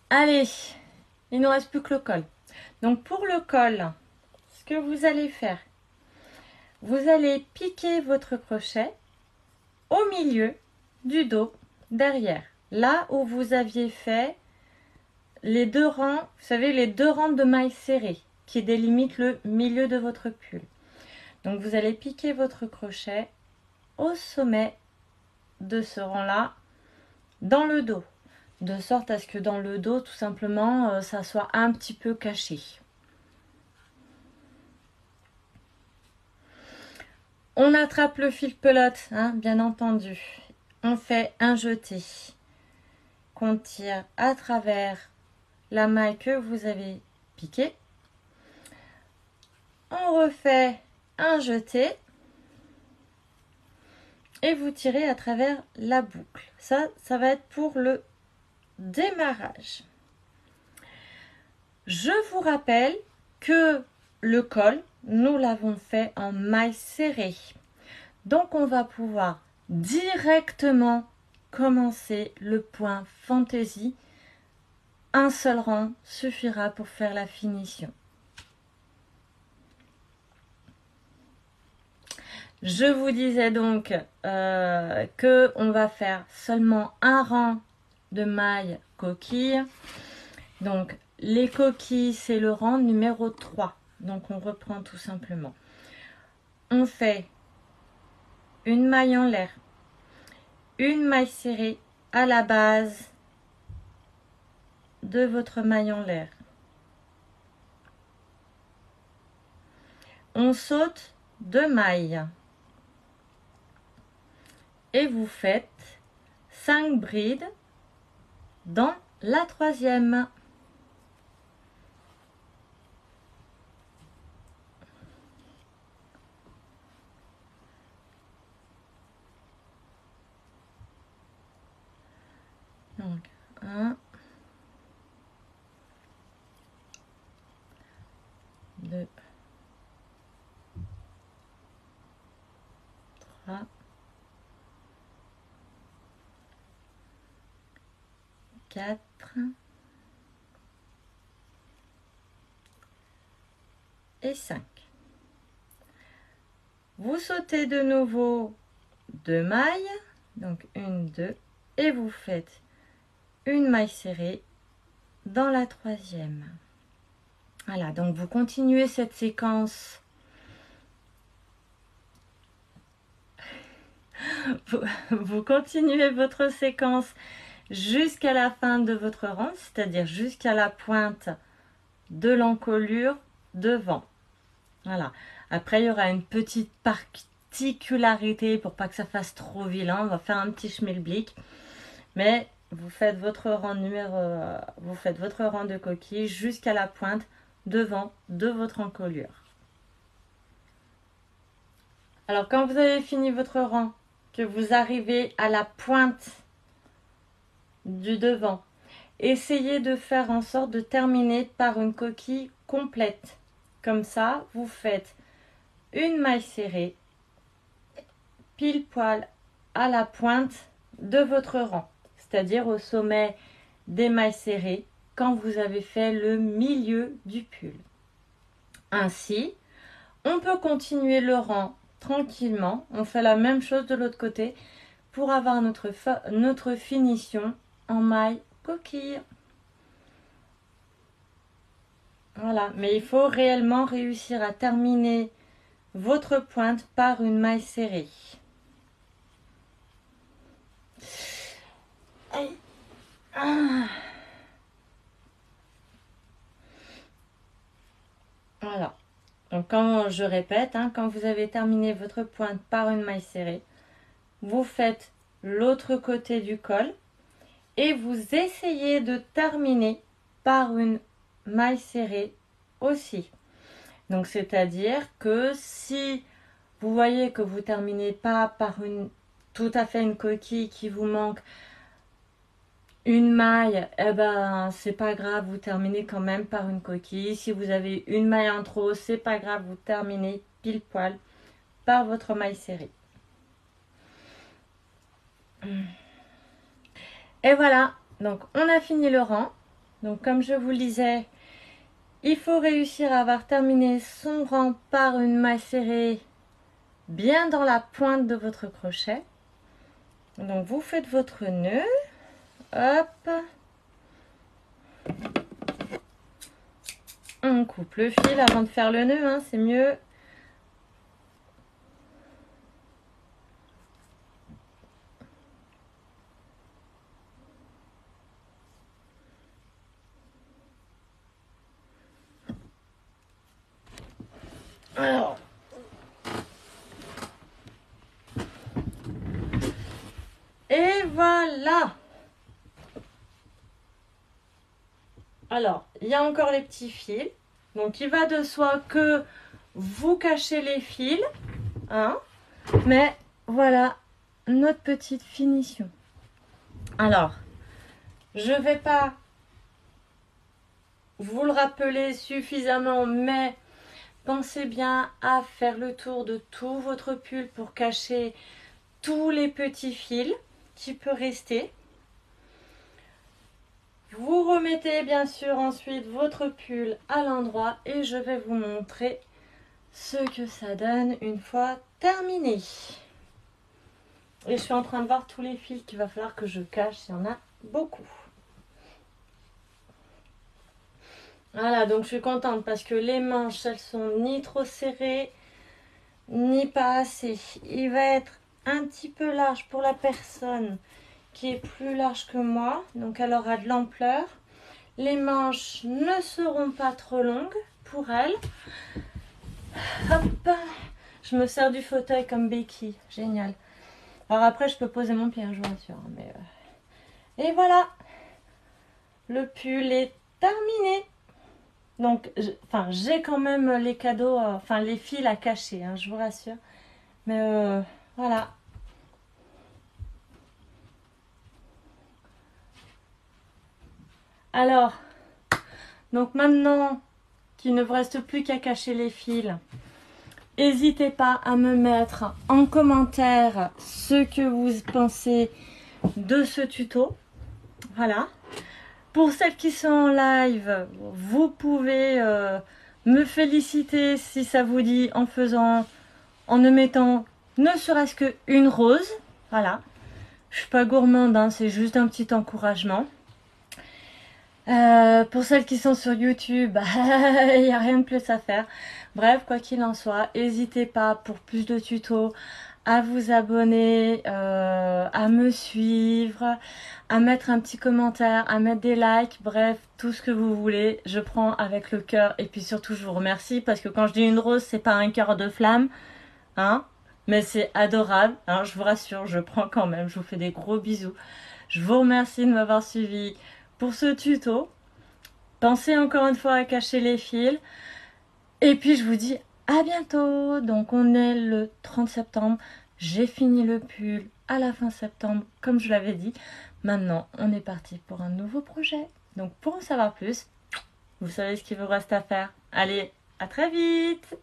Allez, il ne nous reste plus que le col. Donc pour le col, ce que vous allez faire, vous allez piquer votre crochet au milieu du dos derrière. Là où vous aviez fait les deux rangs, vous savez, les deux rangs de mailles serrées qui délimitent le milieu de votre pull. Donc vous allez piquer votre crochet au sommet de ce rang-là dans le dos, de sorte à ce que dans le dos, tout simplement, ça soit un petit peu caché. On attrape le fil pelote, hein, bien entendu. On fait un jeté qu'on tire à travers la maille que vous avez piquée. On refait un jeté et vous tirez à travers la boucle. Ça va être pour le démarrage. Je vous rappelle que le col, nous l'avons fait en maille serrée. Donc on va pouvoir directement commencer le point fantaisie. Un seul rang suffira pour faire la finition. Je vous disais donc que on va faire seulement un rang de mailles coquilles. Donc les coquilles, c'est le rang numéro 3. Donc on reprend tout simplement. On fait une maille en l'air, une maille serrée à la base de votre maille en l'air. On saute 2 mailles et vous faites 5 brides dans la troisième. Donc 1, 2, 3, 4 et 5. Vous sautez de nouveau 2 mailles, donc 1, 2, et vous faites une maille serrée dans la troisième. Voilà, donc vous continuez cette séquence. Vous continuez votre séquence jusqu'à la fin de votre rang, c'est-à-dire jusqu'à la pointe de l'encolure devant. Voilà. Après, il y aura une petite particularité pour pas que ça fasse trop vilain. On va faire un petit schmilblick. Mais vous faites votre rang vous faites votre rang de coquille jusqu'à la pointe devant de votre encolure. Alors, quand vous avez fini votre rang, que vous arrivez à la pointe du devant, essayez de faire en sorte de terminer par une coquille complète. Comme ça, vous faites une maille serrée pile poil à la pointe de votre rang, c'est-à-dire au sommet des mailles serrées quand vous avez fait le milieu du pull. Ainsi, on peut continuer le rang tranquillement. On fait la même chose de l'autre côté pour avoir notre finition en maille coquille. Voilà, mais il faut réellement réussir à terminer votre pointe par une maille serrée. Aïe. Ah. Voilà. Donc quand je répète, hein, quand vous avez terminé votre pointe par une maille serrée, vous faites l'autre côté du col et vous essayez de terminer par une maille serrée aussi. Donc c'est-à-dire que si vous voyez que vous terminez pas par tout à fait une coquille qui vous manque une maille, eh ben c'est pas grave, vous terminez quand même par une coquille. Si vous avez une maille en trop, c'est pas grave, vous terminez pile poil par votre maille serrée. Et voilà, donc on a fini le rang. Donc comme je vous le disais, il faut réussir à avoir terminé son rang par une maille serrée bien dans la pointe de votre crochet. Donc vous faites votre nœud, hop, on coupe le fil avant de faire le nœud, hein, c'est mieux. Alors, et voilà. Alors, il y a encore les petits fils. Donc, il va de soi que vous cachez les fils. Hein, mais voilà notre petite finition. Alors, je ne vais pas vous le rappeler suffisamment, mais pensez bien à faire le tour de tout votre pull pour cacher tous les petits fils qui peuvent rester. Vous remettez bien sûr ensuite votre pull à l'endroit et je vais vous montrer ce que ça donne une fois terminé. Et je suis en train de voir tous les fils qu'il va falloir que je cache, il y en a beaucoup. Voilà, donc je suis contente parce que les manches, elles sont ni trop serrées, ni pas assez. Il va être un petit peu large pour la personne qui est plus large que moi, donc elle aura de l'ampleur. Les manches ne seront pas trop longues pour elle. Hop, je me sers du fauteuil comme béquille, génial. Alors après, je peux poser mon pied, je vous rassure. Mais et voilà, le pull est terminé. Donc, j'ai quand même les cadeaux, les fils à cacher, hein, je vous rassure. Mais voilà. Alors, donc maintenant qu'il ne vous reste plus qu'à cacher les fils, n'hésitez pas à me mettre en commentaire ce que vous pensez de ce tuto. Voilà. Pour celles qui sont en live, vous pouvez me féliciter si ça vous dit en ne mettant ne serait-ce qu'une rose. Voilà. Je suis pas gourmande, hein, c'est juste un petit encouragement. Pour celles qui sont sur YouTube, il n'y a rien de plus à faire. Bref, quoi qu'il en soit, n'hésitez pas pour plus de tutos à vous abonner, à me suivre, à mettre un petit commentaire, à mettre des likes, bref, tout ce que vous voulez, je prends avec le cœur. Et puis surtout, je vous remercie parce que quand je dis une rose, c'est pas un cœur de flamme, hein, mais c'est adorable, hein, je vous rassure, je prends quand même, je vous fais des gros bisous. Je vous remercie de m'avoir suivi pour ce tuto. Pensez encore une fois à cacher les fils. Et puis je vous dis à bientôt. Donc on est le 30 septembre. J'ai fini le pull à la fin septembre, comme je l'avais dit. Maintenant, on est parti pour un nouveau projet. Donc pour en savoir plus, vous savez ce qu'il vous reste à faire. Allez, à très vite!